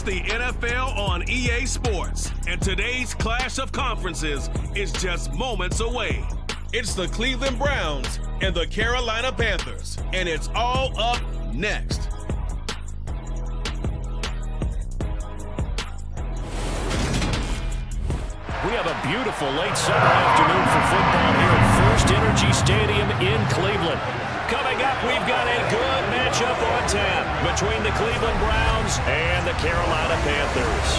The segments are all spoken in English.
the NFL on EA Sports, and today's clash of conferences is just moments away. It's the Cleveland Browns and the Carolina Panthers, and it's all up next. We have a beautiful late summer afternoon for football here at First Energy Stadium in Cleveland. Coming up, we've got a good matchup on tap between the Cleveland Browns and the Carolina Panthers.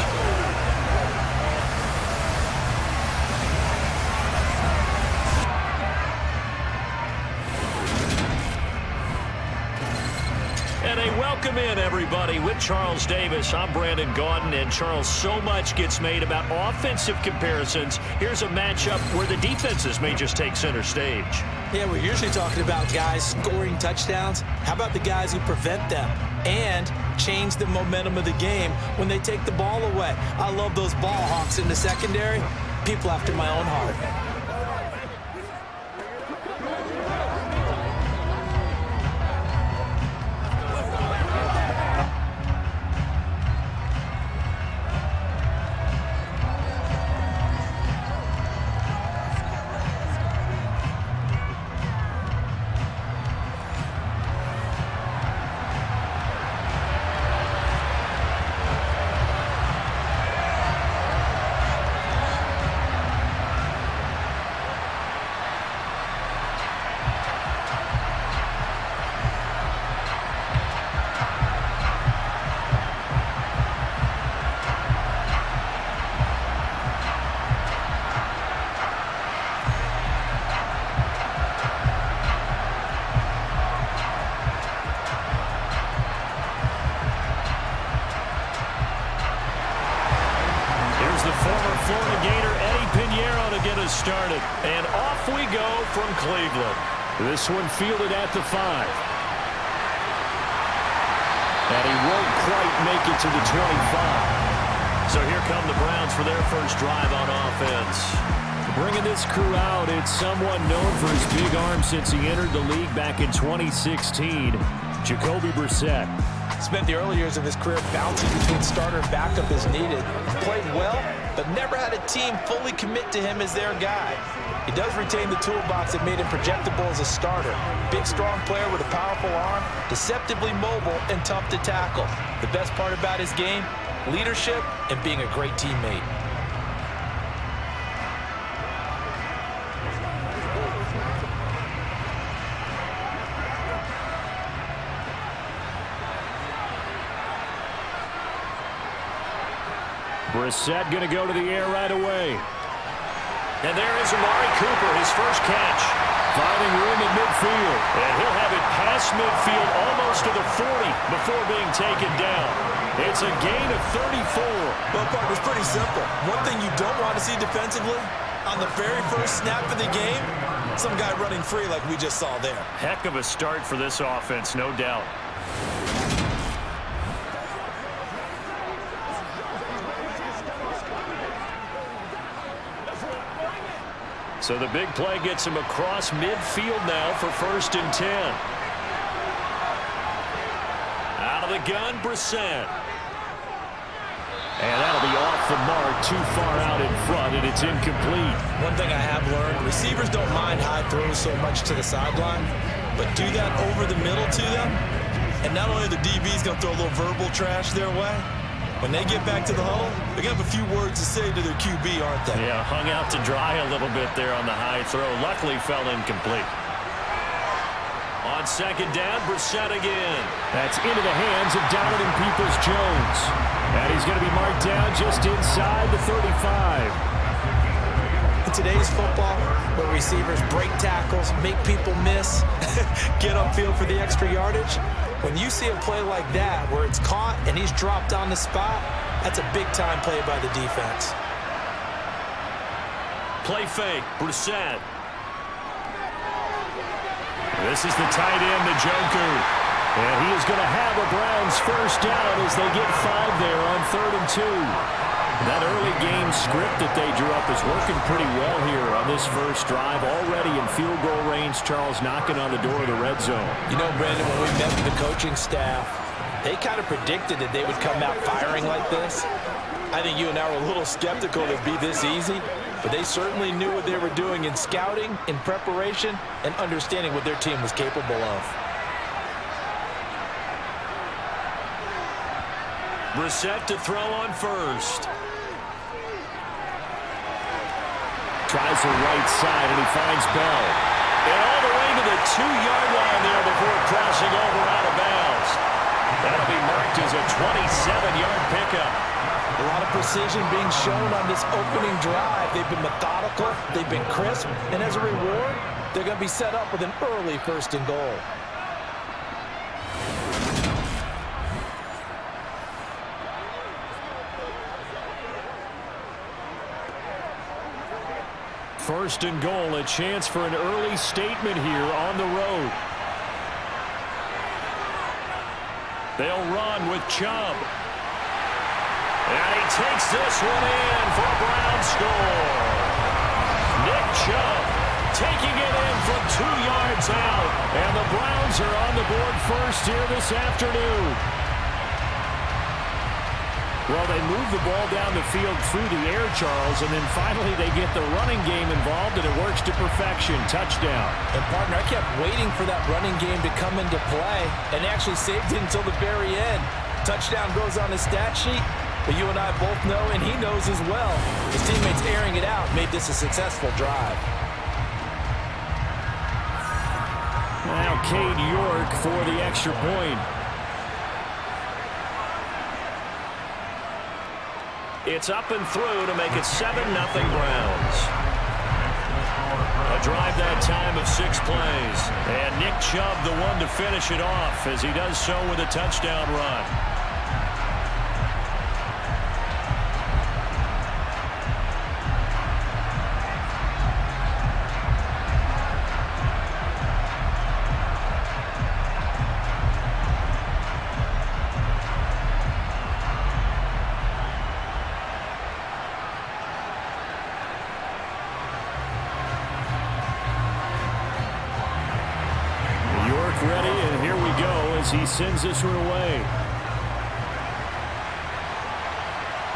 And a welcome in, everybody, with Charles Davis. I'm Brandon Gaudin, and Charles, so much gets made about offensive comparisons. Here's a matchup where the defenses may just take center stage. Yeah, we're usually talking about guys scoring touchdowns. How about the guys who prevent them and change the momentum of the game when they take the ball away? I love those ball hawks in the secondary. People after my own heart. Started, and off we go from Cleveland. This one fielded at the 5. And he won't quite make it to the 25. So here come the Browns for their first drive on offense. Bringing this crew out, it's someone known for his big arm since he entered the league back in 2016, Jacoby Brissett. Spent the early years of his career bouncing between starter and backup as needed. Played well, but never had a team fully commit to him as their guy. He does retain the toolbox that made him projectable as a starter. Big, strong player with a powerful arm, deceptively mobile and tough to tackle. The best part about his game, leadership and being a great teammate. Brissett going to go to the air right away. And there is Amari Cooper, his first catch. Finding room in midfield. And he'll have it past midfield almost to the 40 before being taken down. It's a gain of 34. Well, partner, it's pretty simple. One thing you don't want to see defensively, on the very first snap of the game, some guy running free like we just saw there. Heck of a start for this offense, no doubt. So the big play gets him across midfield now for 1st and 10. Out of the gun, Brissett. And that'll be off the mark, too far out in front, and it's incomplete. One thing I have learned, receivers don't mind high throws so much to the sideline, but do that over the middle to them, and not only are the DBs going to throw a little verbal trash their way, when they get back to the huddle, they're going to have a few words to say to their QB, aren't they? Yeah, hung out to dry a little bit there on the high throw. Luckily, fell incomplete. On 2nd down, Brissett again. That's into the hands of Donovan Peoples-Jones. And he's going to be marked down just inside the 35. In today's football, where receivers break tackles, make people miss, get upfield for the extra yardage, when you see a play like that where it's caught and he's dropped on the spot, that's a big-time play by the defense. Play fake, Brissett. This is the tight end, Njoku. And he is going to have a Browns first down as they get 5 there on 3rd and 2. That early game script that they drew up is working pretty well here on this first drive. Already in field goal range, Charles knocking on the door of the red zone. You know, Brandon, when we met with the coaching staff, They kind of predicted that they would come out firing like this. I think you and I were a little skeptical that it'd be this easy, but they certainly knew what they were doing in scouting, in preparation, and understanding what their team was capable of. Brissett to throw on first. Tries the right side, and he finds Bell. And all the way to the 2-yard line there before crossing over out of bounds. That'll be marked as a 27-yard pickup. A lot of precision being shown on this opening drive. They've been methodical, they've been crisp, and as a reward, they're going to be set up with an early 1st and goal. First and goal, a chance for an early statement here on the road. They'll run with Chubb. And he takes this one in for a Brown score. Nick Chubb taking it in from 2 yards out. And the Browns are on the board first here this afternoon. Well, they move the ball down the field through the air, Charles, and then finally they get the running game involved, and it works to perfection. Touchdown. And, partner, I kept waiting for that running game to come into play and actually saved it until the very end. Touchdown goes on the stat sheet, but you and I both know, and he knows as well, his teammates airing it out made this a successful drive. Now Cade York for the extra point. It's up and through to make it 7-0 Browns. A drive that time of 6 plays. And Nick Chubb the one to finish it off as he does so with a touchdown run. Ready, and here we go as he sends this one away.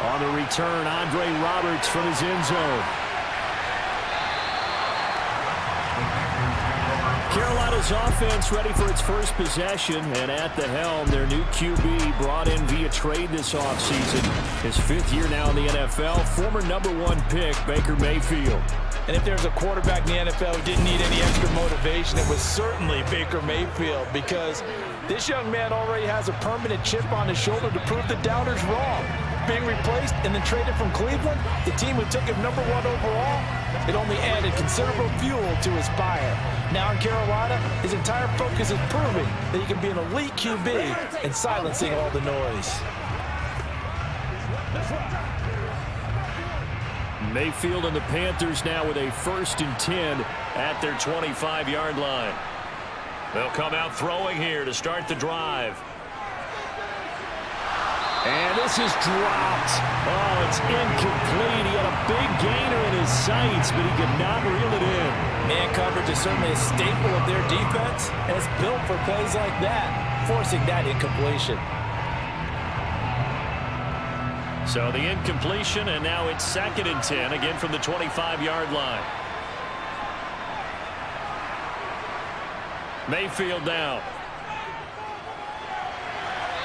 On the return, Andre Roberts from his end zone. Carolina's offense ready for its first possession, and at the helm, their new QB brought in via trade this offseason. His 5th year now in the NFL, former #1 pick, Baker Mayfield. And if there's a quarterback in the NFL who didn't need any extra motivation, it was certainly Baker Mayfield, because this young man already has a permanent chip on his shoulder to prove the doubters wrong. Being replaced and then traded from Cleveland, the team who took him #1 overall, it only added considerable fuel to his fire. Now in Carolina, his entire focus is proving that he can be an elite QB and silencing all the noise. Mayfield and the Panthers now with a 1st and 10 at their 25-yard line. They'll come out throwing here to start the drive. And this is dropped. Oh, it's incomplete. He had a big gainer in his sights, but he could not reel it in. Man coverage is certainly a staple of their defense, and it's built for plays like that, forcing that incompletion. So the incompletion, and now it's 2nd and 10, again from the 25-yard line. Mayfield down.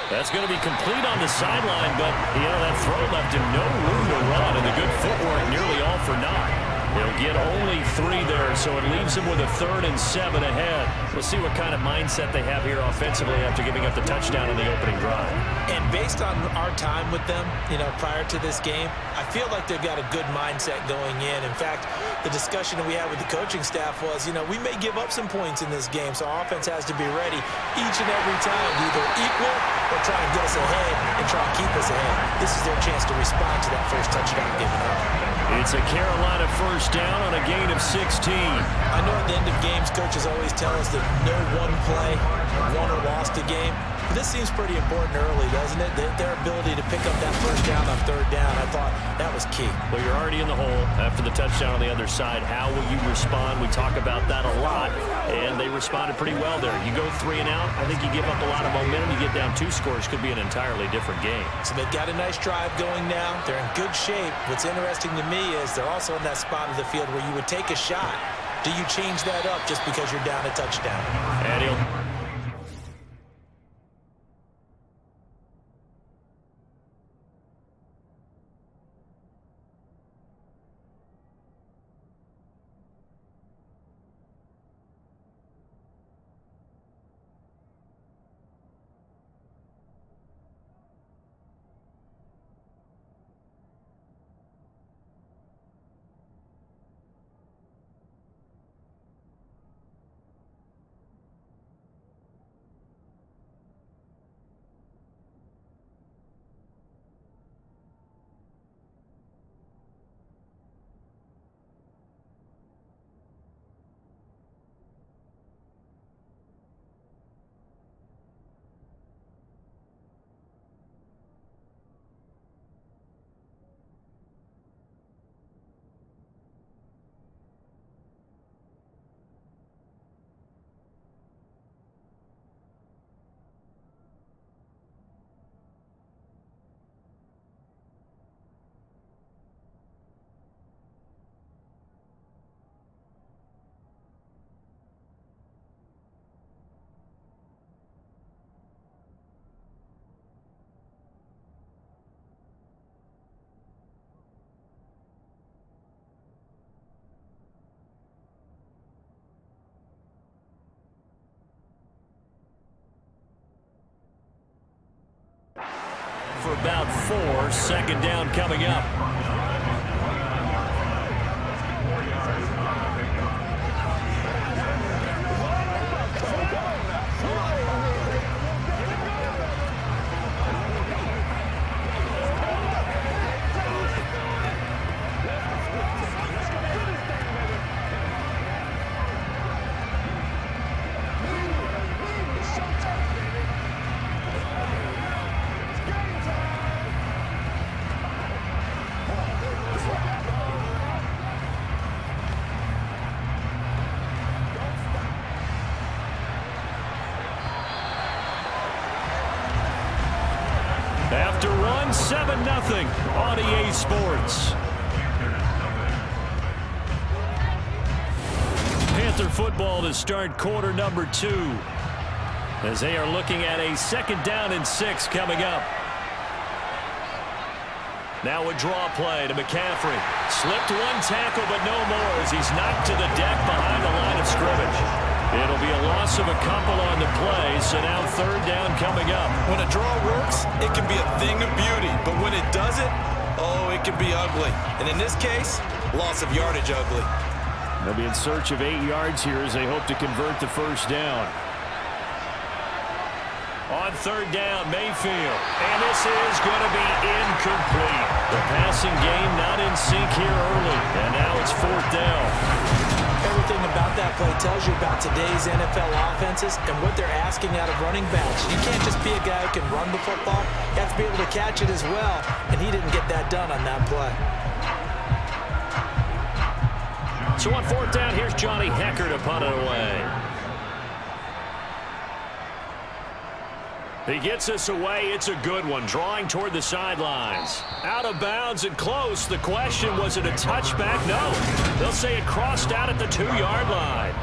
That's going to be complete on the sideline, but, that throw left him no room to run, and the good footwork nearly all for naught. He'll get only 3 there, so it leaves him with a 3rd and 7 ahead. We'll see what kind of mindset they have here offensively after giving up the touchdown on the opening drive. And based on our time with them, prior to this game, I feel like they've got a good mindset going in. In fact, the discussion that we had with the coaching staff was, we may give up some points in this game, so our offense has to be ready each and every time to either equal or try and get us ahead and try and keep us ahead. This is their chance to respond to that first touchdown given up. It's a Carolina 1st down on a gain of 16. I know at the end of games, coaches always tell us that no one play won or lost a game. This seems pretty important early, doesn't it? Their ability to pick up that first down on third down, I thought that was key. Well, you're already in the hole after the touchdown on the other side. How will you respond? We talk about that a lot, and they responded pretty well there. You go 3 and out, I think you give up a lot of momentum. You get down 2 scores, could be an entirely different game. So they've got a nice drive going now. They're in good shape. What's interesting to me is they're also in that spot of the field where you would take a shot. Do you change that up just because you're down a touchdown? And he'll... for about 4, second down coming up. After run, 7-0 on EA Sports. Panther football to start quarter number 2, as they are looking at a second down and 6 coming up. Now a draw play to McCaffrey. Slipped 1 tackle, but no more as he's knocked to the deck behind the line of scrimmage. It'll be a loss of a couple on the play, so now third down coming up. When a draw works, it can be a thing of beauty, but when it doesn't, oh, it can be ugly. And in this case, loss of yardage ugly. They'll be in search of 8 yards here as they hope to convert the first down. On third down, Mayfield. And this is going to be incomplete. The passing game not in sync here early. And now it's fourth down. Everything about that play tells you about today's NFL offenses and what they're asking out of running backs. You can't just be a guy who can run the football. You have to be able to catch it as well. And he didn't get that done on that play. So on fourth down, here's Johnny Hecker to punt it away. He gets us away. It's a good one. Drawing toward the sidelines. Out of bounds and close. The question, was it a touchback? No. They'll say it crossed out at the 2-yard line.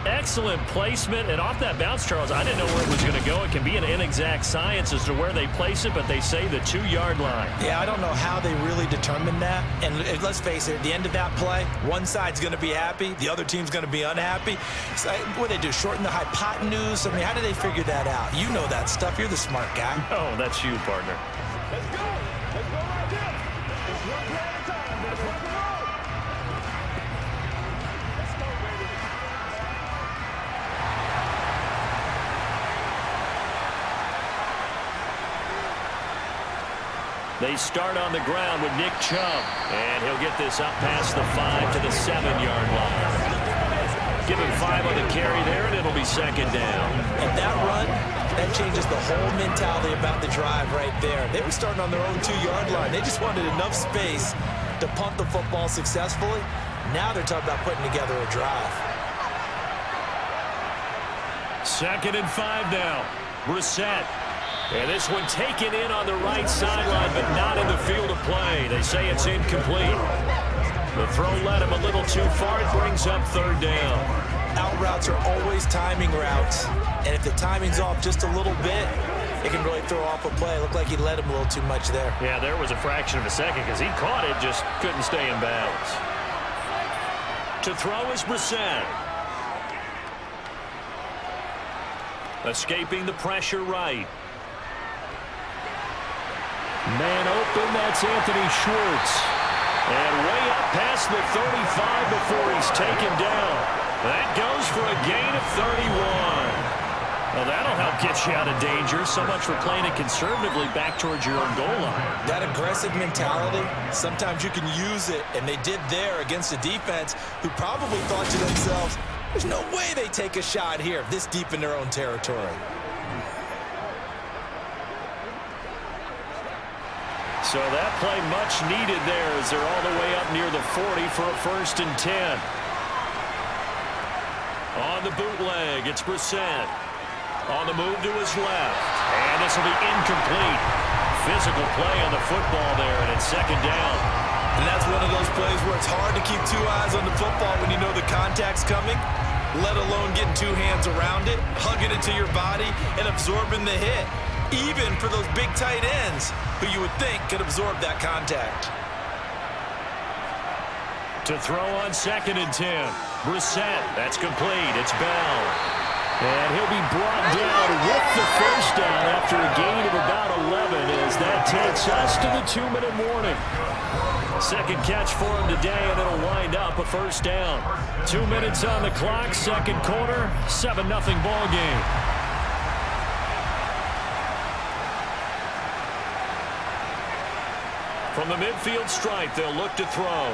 Excellent placement. And off that bounce, Charles, I didn't know where it was going to go. It can be an inexact science as to where they place it, but they say the 2-yard line. Yeah, I don't know how they really determined that. And let's face it, at the end of that play, one side's going to be happy, the other team's going to be unhappy. So, what do they do, shorten the hypotenuse? I mean, how do they figure that out? You know that stuff. You're the smart guy. Oh, that's you, partner. Let's go. Let's go right there. Just one play at a time. Let's rock and roll. Let's go, baby. They start on the ground with Nick Chubb, and he'll get this up past the 5 to the 7-yard line. Give him 5 on the carry there, and it'll be second down. And that run That changes the whole mentality about the drive right there. They were starting on their own 2-yard line. They just wanted enough space to punt the football successfully. Now they're talking about putting together a drive. 2nd and 5 now. Brissett. And this one taken in on the right sideline, but not in the field of play. They say it's incomplete. The throw led him a little too far. It brings up 3rd down. Out routes are always timing routes. And if the timing's off just a little bit, it can really throw off a play. It looked like he led him a little too much there. Yeah, there was a fraction of a second because he caught it, just couldn't stay in bounds. To throw is Brissett. Escaping the pressure right. Man open, that's Anthony Schwartz. And way up past the 35 before he's taken down. That goes for a gain of 31. Well, that'll help get you out of danger. So much for playing it conservatively back towards your own goal line. That aggressive mentality, sometimes you can use it, and they did there against a defense who probably thought to themselves, there's no way they take a shot here this deep in their own territory. So that play much needed there as they're all the way up near the 40 for a 1st and 10. On the bootleg, it's Brissett. On the move to his left. And this will be incomplete. Physical play on the football there, and it's 2nd down. And that's one of those plays where it's hard to keep 2 eyes on the football when you know the contact's coming, let alone getting 2 hands around it, hugging it to your body, and absorbing the hit. Even for those big tight ends who you would think could absorb that contact. To throw on 2nd and 10. Brissett, that's complete. It's Bell. And he'll be brought down with the 1st down after a gain of about 11 as that takes us to the 2-minute warning. 2nd catch for him today, and it'll wind up a 1st down. 2 minutes on the clock, 2nd quarter, 7-0 ball game. From the midfield stripe, they'll look to throw.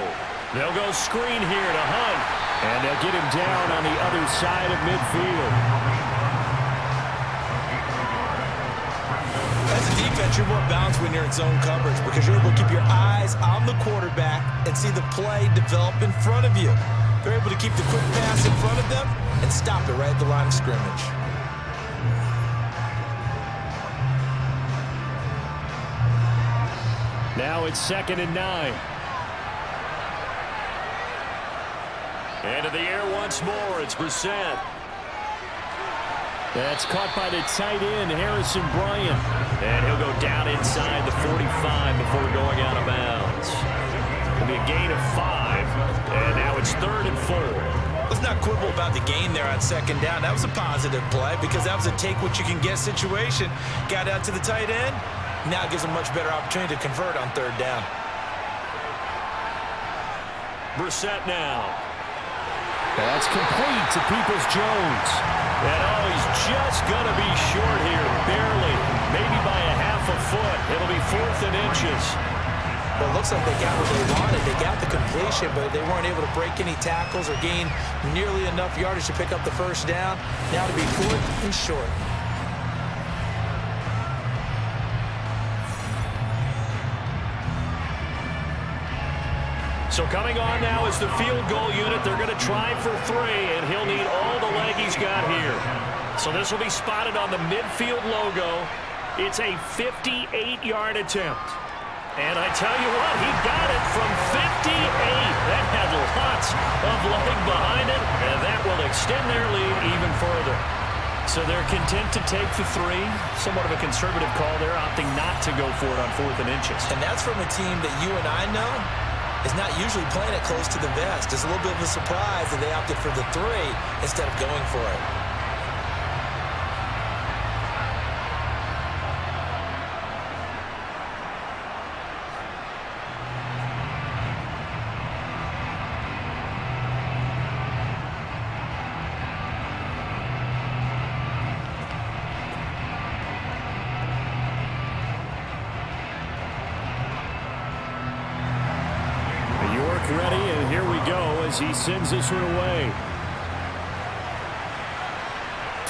They'll go screen here to Hunt. And they'll get him down on the other side of midfield. As a defense, you're more balanced when you're in zone coverage because you're able to keep your eyes on the quarterback and see the play develop in front of you. They're able to keep the quick pass in front of them and stop it right at the line of scrimmage. Now it's 2nd and 9. Into the air once more. It's Brissett. That's caught by the tight end, Harrison Bryant. And he'll go down inside the 45 before going out of bounds. It'll be a gain of 5. And now it's 3rd and 4. Let's not quibble about the gain there on 2nd down. That was a positive play because that was a take-what-you-can-get situation. Got out to the tight end. Now it gives them a much better opportunity to convert on 3rd down. Brissett now. That's complete to Peoples-Jones. And he's just going to be short here, barely, maybe by a half a foot. It'll be 4th and inches. Well, it looks like they got what they wanted. They got the completion, but they weren't able to break any tackles or gain nearly enough yardage to pick up the 1st down. Now to be 4th and short. So coming on now is the field goal unit. They're going to try for 3, and he'll need all the leg he's got here. So this will be spotted on the midfield logo. It's a 58-yard attempt. And I tell you what, he got it from 58. That had lots of leg behind it, and that will extend their lead even further. So they're content to take the 3. Somewhat of a conservative call there, opting not to go for it on 4th and inches. And that's from a team that you and I know is not usually playing it close to the vest. It's a little bit of a surprise that they opted for the 3 instead of going for it. Ready, and here we go as he sends this one away.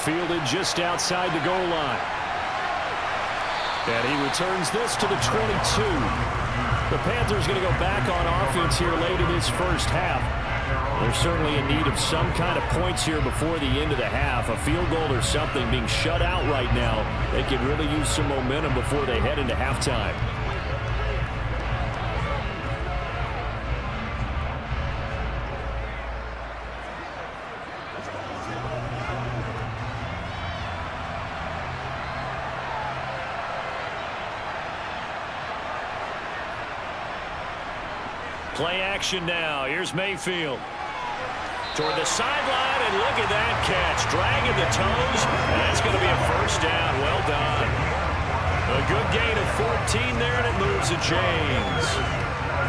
fielded just outside the goal line. And he returns this to the 22. The Panthers going to go back on offense here late in this first half. They're certainly in need of some kind of points here before the end of the half. A field goal or something. Being shut out right now, they could really use some momentum before they head into halftime. Play action now. Here's Mayfield. Toward the sideline, and look at that catch. Dragging the toes, and that's going to be a first down. Well done. A good gain of 14 there, and it moves to James.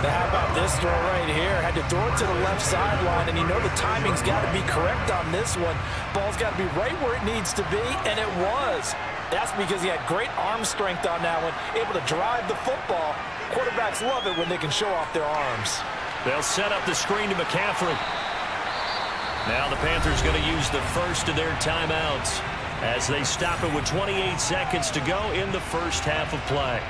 Now how about this throw right here? Had to throw it to the left sideline, and you know the timing's got to be correct on this one. Ball's got to be right where it needs to be, and it was. That's because he had great arm strength on that one, able to drive the football. Quarterbacks love it when they can show off their arms. They'll set up the screen to McCaffrey. Now the Panthers going to use the first of their timeouts as they stop it with 28 seconds to go in the first half of play.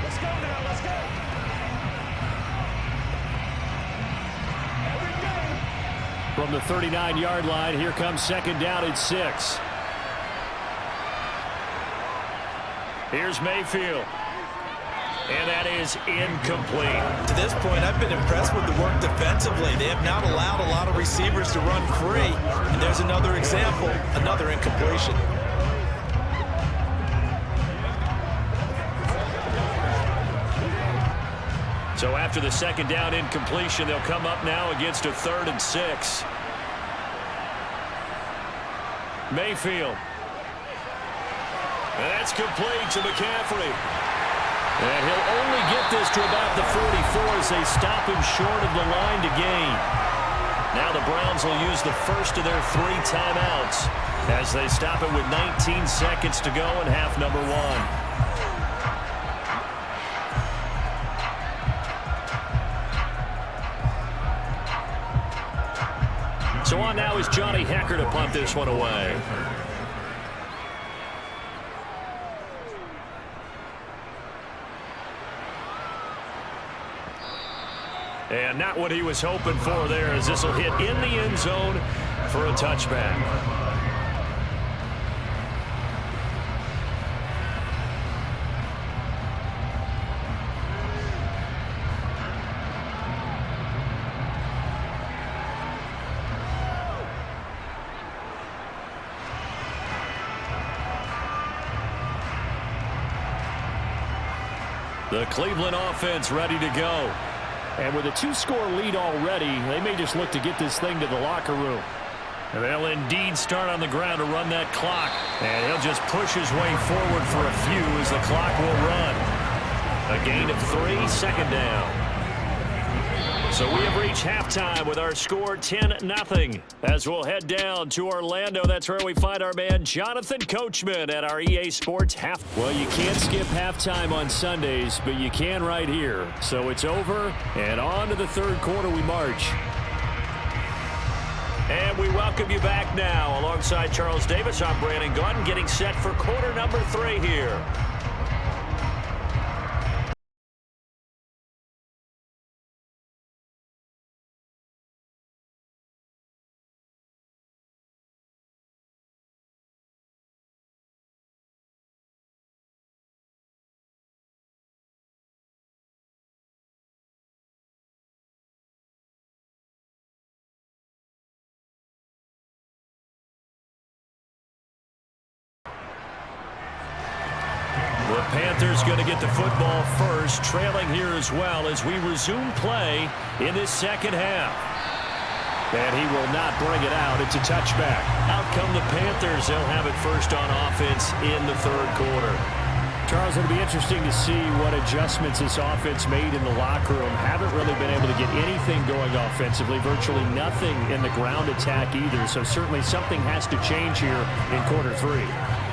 Let's go now, let's go. From the 39-yard line, here comes second down and 6. Here's Mayfield. And that is incomplete. To this point, I've been impressed with the work defensively. They have not allowed a lot of receivers to run free. And there's another example, another incompletion. So after the second down incompletion, they'll come up now against a 3rd and 6. Mayfield. And that's complete to McCaffrey. And he'll only get this to about the 44 as they stop him short of the line to gain. Now the Browns will use the first of their 3 timeouts as they stop it with 19 seconds to go in half number 1. So on now is Johnny Hecker to punt this one away. And not what he was hoping for there, as this will hit in the end zone for a touchback. The Cleveland offense ready to go. And with a 2-score lead already, they may just look to get this thing to the locker room. And they'll indeed start on the ground to run that clock. And he'll just push his way forward for a few as the clock will run. A gain of 3, second down. So we have reached halftime with our score 10-0. As we'll head down to Orlando, that's where we find our man Jonathan Coachman at our EA Sports half. Well, you can't skip halftime on Sundays, but you can right here. So it's over, and on to the third quarter we march. And we welcome you back now. Alongside Charles Davis, I'm Brandon Gunn, getting set for quarter number 3 here. The Panthers going to get the football first, trailing here as well as we resume play in this second half. And he will not bring it out. It's a touchback. Out come the Panthers. They'll have it first on offense in the third quarter. Charles, it'll be interesting to see what adjustments this offense made in the locker room. Haven't really been able to get anything going offensively. Virtually nothing in the ground attack either. So certainly something has to change here in quarter 3.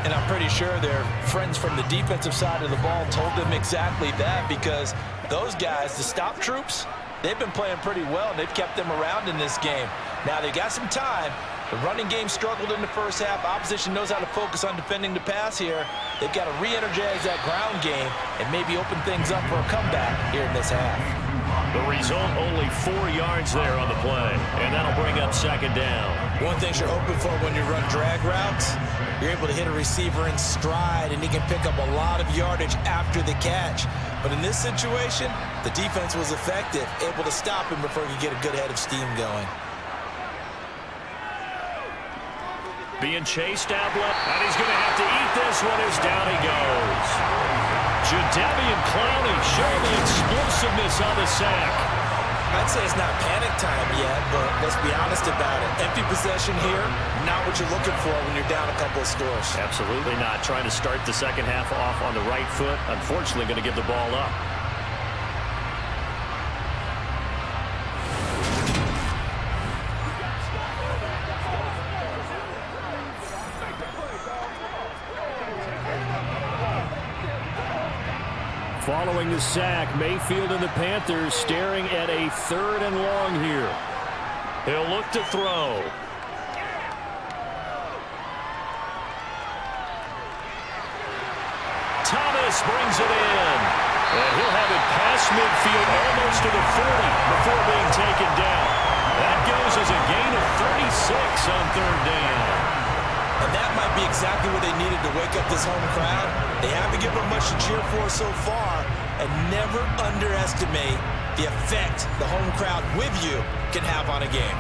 And I'm pretty sure their friends from the defensive side of the ball told them exactly that, because those guys, the stop troops, They've been playing pretty well, and they've kept them around in this game. Now, they got some time. The running game struggled in the first half. Opposition knows how to focus on defending the pass here. They've got to re-energize that ground game and maybe open things up for a comeback here in this half. The result, only 4 yards there on the play, and that'll bring up second down. One thing you're hoping for when you run drag routes, you're able to hit a receiver in stride, and he can pick up a lot of yardage after the catch. But in this situation, the defense was effective, able to stop him before he could get a good head of steam going. Being chased out left, and he's going to have to eat this one as down he goes. Jadeveon Clowney showing the explosiveness on the sack. I'd say it's not panic time yet, but let's be honest about it. Empty possession here, not what you're looking for when you're down a couple of scores. Absolutely not. Trying to start the second half off on the right foot. Unfortunately, going to give the ball up. Following the sack, Mayfield and the Panthers staring at a 3rd and long here. He'll look to throw. Thomas brings it in. And he'll have it past midfield almost to the 40 before being taken down. That goes as a gain of 36 on 3rd down. And that might be exactly what they needed to wake up this home crowd. They haven't given them much to cheer for so far, and never underestimate the effect the home crowd with you can have on a game.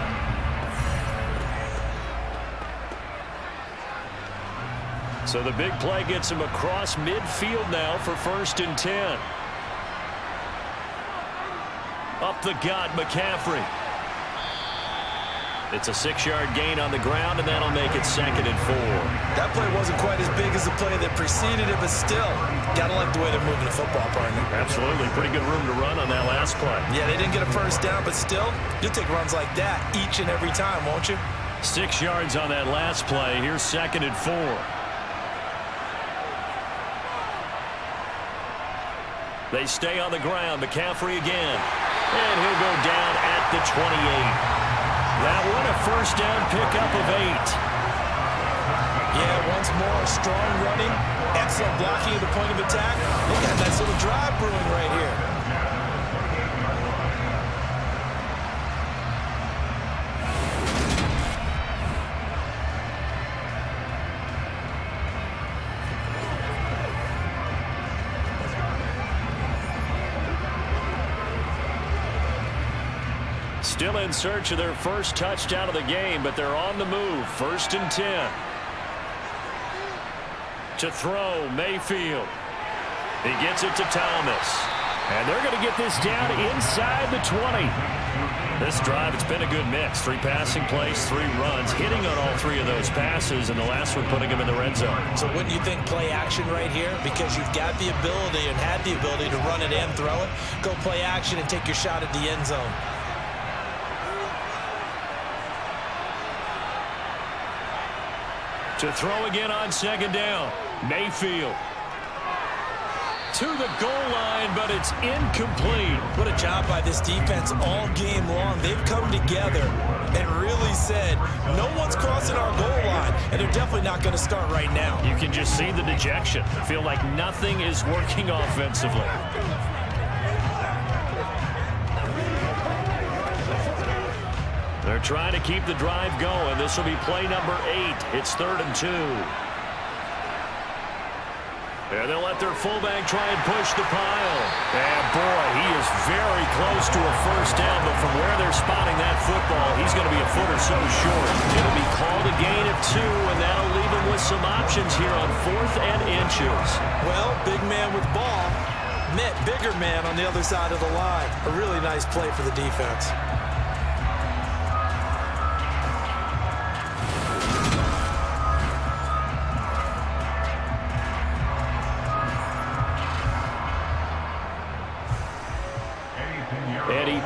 So the big play gets him across midfield now for 1st and 10. Up the gut, McCaffrey. It's a 6-yard gain on the ground, and that'll make it 2nd and 4. That play wasn't quite as big as the play that preceded it, but still, gotta like the way they're moving the football, partner. Absolutely. Pretty good room to run on that last play. Yeah, they didn't get a first down, but still, you'll take runs like that each and every time, won't you? 6 yards on that last play. Here's 2nd and 4. They stay on the ground. McCaffrey again. And he'll go down at the 28. That one a first down pickup of 8. Yeah, once more, strong running, excellent blocking at the point of attack. Look at that nice little drive brewing right here. Still in search of their first touchdown of the game, but they're on the move. 1st and 10. To throw, Mayfield. He gets it to Thomas. And they're going to get this down inside the 20. This drive, it's been a good mix. 3 passing plays, 3 runs, hitting on all 3 of those passes, and the last one putting him in the red zone. So wouldn't you think play action right here? Because you've got the ability and had the ability to run it and throw it. Go play action and take your shot at the end zone. To throw again on 2nd down. Mayfield. To the goal line, but it's incomplete. What a job by this defense all game long. They've come together and really said, no one's crossing our goal line, and they're definitely not going to start right now. You can just see the dejection. Feel like nothing is working offensively. They're trying to keep the drive going. This will be play number 8. It's 3rd and 2. And they'll let their fullback try and push the pile. And boy, he is very close to a first down, but from where they're spotting that football, he's going to be a foot or so short. It'll be called a gain of 2, and that'll leave him with some options here on 4th and inches. Well, big man with ball met bigger man on the other side of the line. A really nice play for the defense.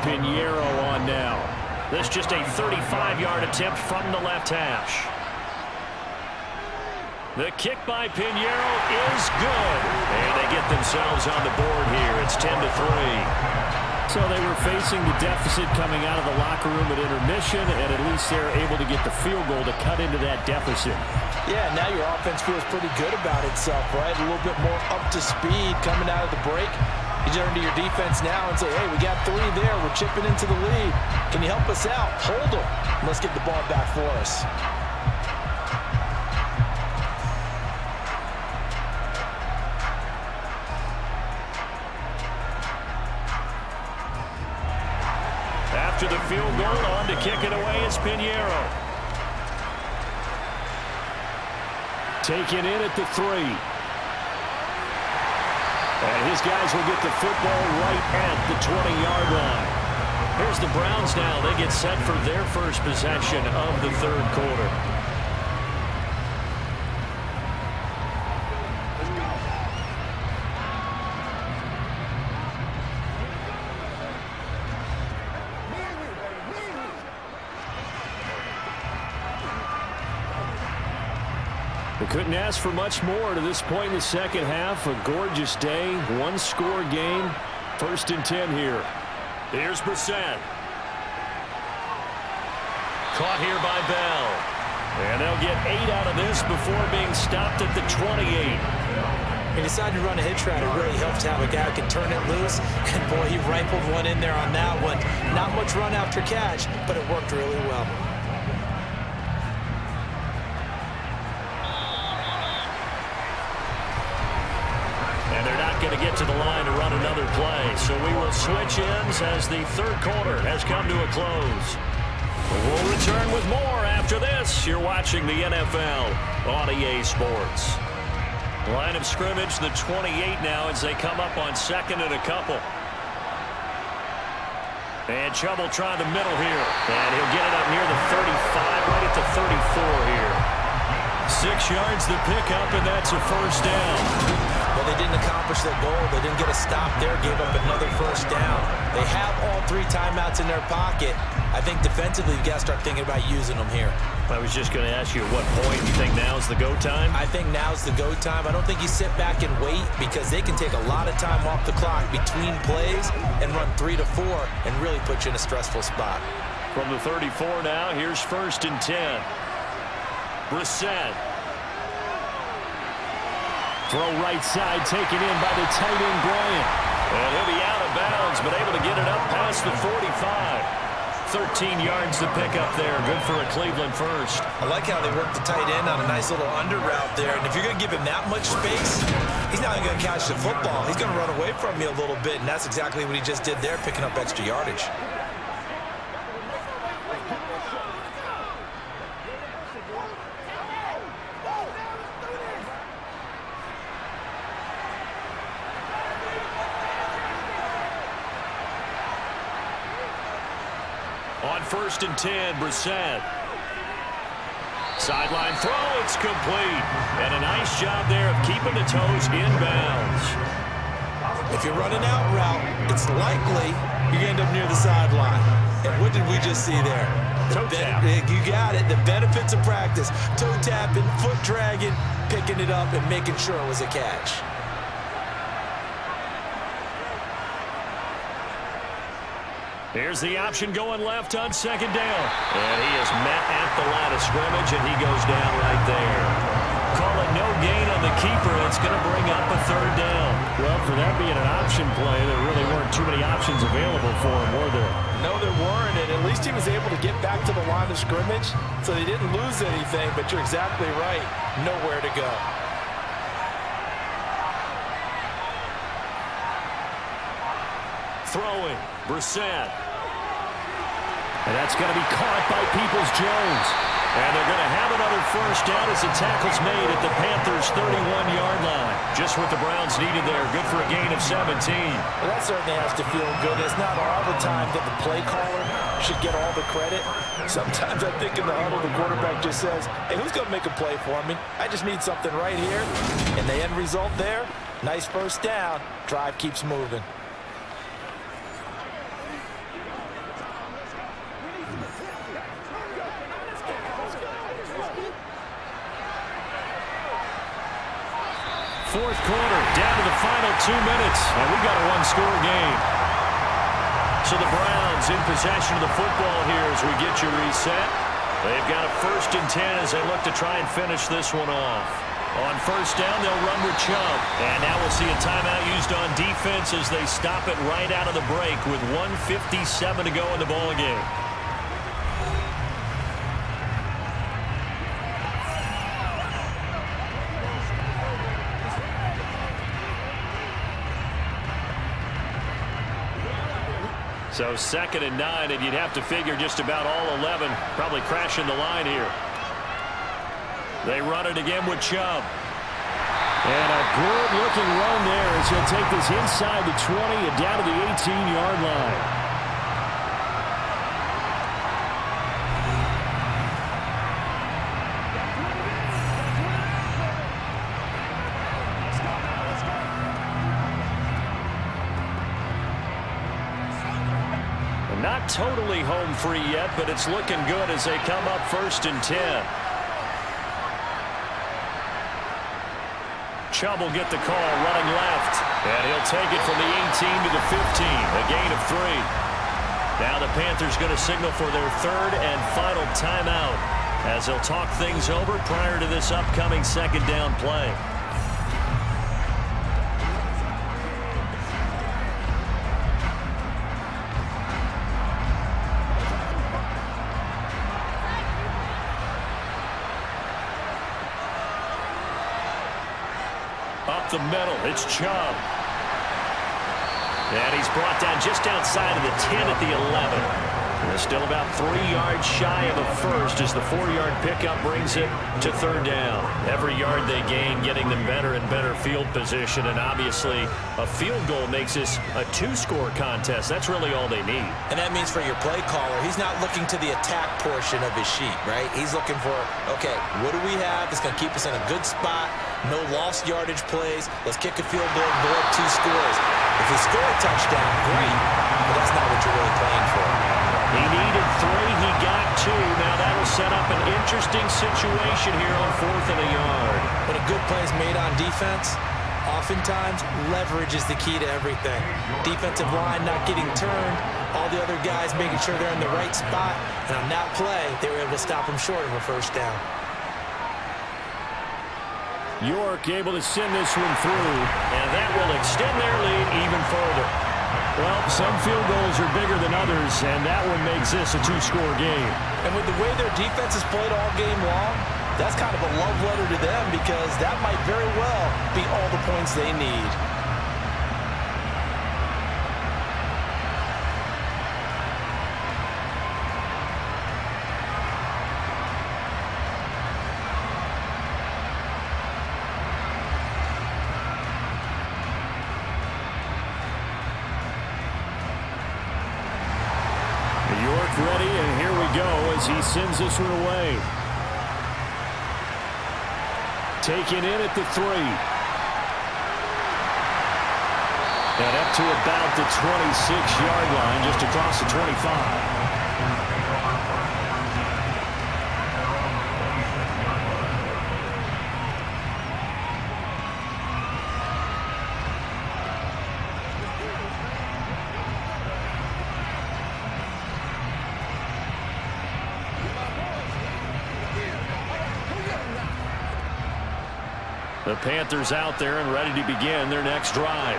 Pinheiro on now. This just a 35-yard attempt from the left hash. The kick by Pinheiro is good. And they get themselves on the board here. It's 10-3. So they were facing the deficit coming out of the locker room at intermission, and at least they're able to get the field goal to cut into that deficit. Yeah, now your offense feels pretty good about itself, right? A little bit more up to speed coming out of the break. You turn to your defense now and say, hey, we got 3 there. We're chipping into the lead. Can you help us out? Hold them. Let's get the ball back for us. After the field goal, on to kick it away is Pinheiro. Taken in at the 3. And his guys will get the football right at the 20-yard line. Here's the Browns now. They get set for their first possession of the third quarter. They couldn't ask for much more to this point in the second half. A gorgeous day, one-score game. 1st and 10 here. Here's Brissett. Caught here by Bell. And they'll get 8 out of this before being stopped at the 28. He decided to run a hitch route. It really helps to have a guy who can turn it loose. And boy, he rifled one in there on that one. Not much run after catch, but it worked really well. Going to get to the line to run another play. So we will switch ends as the third quarter has come to a close. We'll return with more after this. You're watching the NFL on EA Sports. Line of scrimmage, the 28 now as they come up on 2nd and a couple. And Chubb trying the middle here. And he'll get it up near the 35, right at the 34 here. 6 yards the pickup, and that's a first down. Well, they didn't accomplish their goal. They didn't get a stop there, gave up another first down. They have all 3 timeouts in their pocket. I think defensively, you've got to start thinking about using them here. I was just going to ask you at what point you think now's the go time? I think now's the go time. I don't think you sit back and wait because they can take a lot of time off the clock between plays and run 3 to 4 and really put you in a stressful spot. From the 34 now, here's 1st and 10. Brissett. Throw right side, taken in by the tight end, Bryant. And he'll be out of bounds, but able to get it up past the 45. 13 yards to pick up there. Good for a Cleveland first. I like how they work the tight end on a nice little under route there. And if you're going to give him that much space, he's not going to catch the football. He's going to run away from you a little bit, and that's exactly what he just did there, picking up extra yardage. On 1st and 10, Brissett. Sideline throw, it's complete. And a nice job there of keeping the toes in bounds. If you're running out route, it's likely you're going to end up near the sideline. And what did we just see there? Toe tap. You got it. The benefits of practice. Toe tapping, foot dragging, picking it up, and making sure it was a catch. Here's the option going left on 2nd down. And he is met at the line of scrimmage, and he goes down right there. Call it no gain on the keeper. It's going to bring up a 3rd down. Well, for that being an option play, there really weren't too many options available for him, were there? No, there weren't, and at least he was able to get back to the line of scrimmage, so they didn't lose anything, but you're exactly right. Nowhere to go. Throwing, Brissett. And that's going to be caught by Peoples-Jones. And they're going to have another first down as the tackle's made at the Panthers' 31-yard line. Just what the Browns needed there. Good for a gain of 17. Well, that certainly has to feel good. It's not all the time that the play caller should get all the credit. Sometimes I think in the huddle, the quarterback just says, hey, who's going to make a play for me? I just need something right here. And the end result there, nice first down. Drive keeps moving. Fourth quarter, down to the final 2 minutes, and we've got a one-score game. So the Browns in possession of the football here as we get you reset. They've got a 1st and 10 as they look to try and finish this one off. On 1st down, they'll run with Chubb. And now we'll see a timeout used on defense as they stop it right out of the break with 1:57 to go in the ballgame. So 2nd and 9, and you'd have to figure just about all 11 probably crashing the line here. They run it again with Chubb. And a good-looking run there as he'll take this inside the 20 and down to the 18-yard line. Not totally home free yet, but it's looking good as they come up 1st and 10. Chubb will get the call running left. And he'll take it from the 18 to the 15, a gain of 3. Now the Panthers going to signal for their 3rd and final timeout as they'll talk things over prior to this upcoming 2nd down play. Up the middle, it's Chubb. And he's brought down just outside of the 10 at the 11. They're still about 3 yards shy of a first as the 4-yard pickup brings it to 3rd down. Every yard they gain getting them better and better field position, and obviously a field goal makes this a 2-score contest. That's really all they need. And that means for your play caller, he's not looking to the attack portion of his sheet, right? He's looking for, okay, what do we have that's going to keep us in a good spot? No lost yardage plays. Let's kick a field goal and blow up 2 scores. If we score a touchdown, great, but that's not what you're really playing for. He needed 3. He got 2. Now that'll set up an interesting situation here on 4th and a yard. When a good play is made on defense, oftentimes leverage is the key to everything. Defensive line not getting turned, all the other guys making sure they're in the right spot, and on that play, they were able to stop him short of a 1st down. York able to send this one through. And that will extend their lead even further. Well, some field goals are bigger than others, and that one makes this a 2-score game. And with the way their defense has played all game long, that's kind of a love letter to them because that might very well be all the points they need. Ready, and here we go as he sends this one away. Taken in at the 3. And up to about the 26-yard line, just across the 25. The Panthers out there and ready to begin their next drive.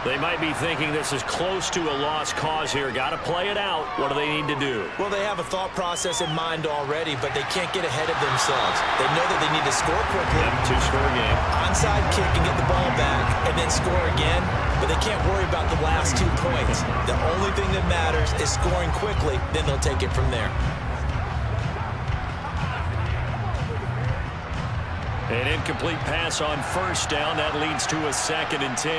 They might be thinking this is close to a lost cause here. Got to play it out. What do they need to do? Well, they have a thought process in mind already, but they can't get ahead of themselves. They know that they need to score quickly. Yep, 2-score game. Onside kick and get the ball back and then score again, but they can't worry about the last 2 points. The only thing that matters is scoring quickly, then they'll take it from there. An incomplete pass on 1st down. That leads to a 2nd and 10.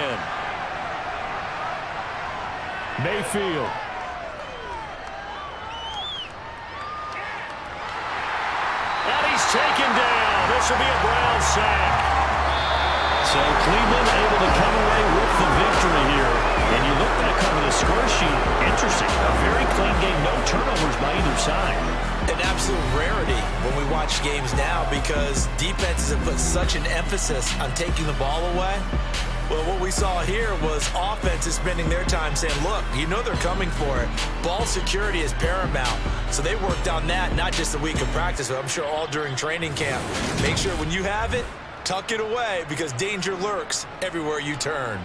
Mayfield. And he's taken down. This will be a Brown sack. So Cleveland able to come away with the victory here. And you look back over the score sheet, interesting. A very clean game, no turnovers by either side. An absolute rarity when we watch games now because defenses have put such an emphasis on taking the ball away. Well, what we saw here was offense is spending their time saying, look, you know they're coming for it. Ball security is paramount. So they worked on that, not just a week of practice, but I'm sure all during training camp. Make sure when you have it, tuck it away because danger lurks everywhere you turn.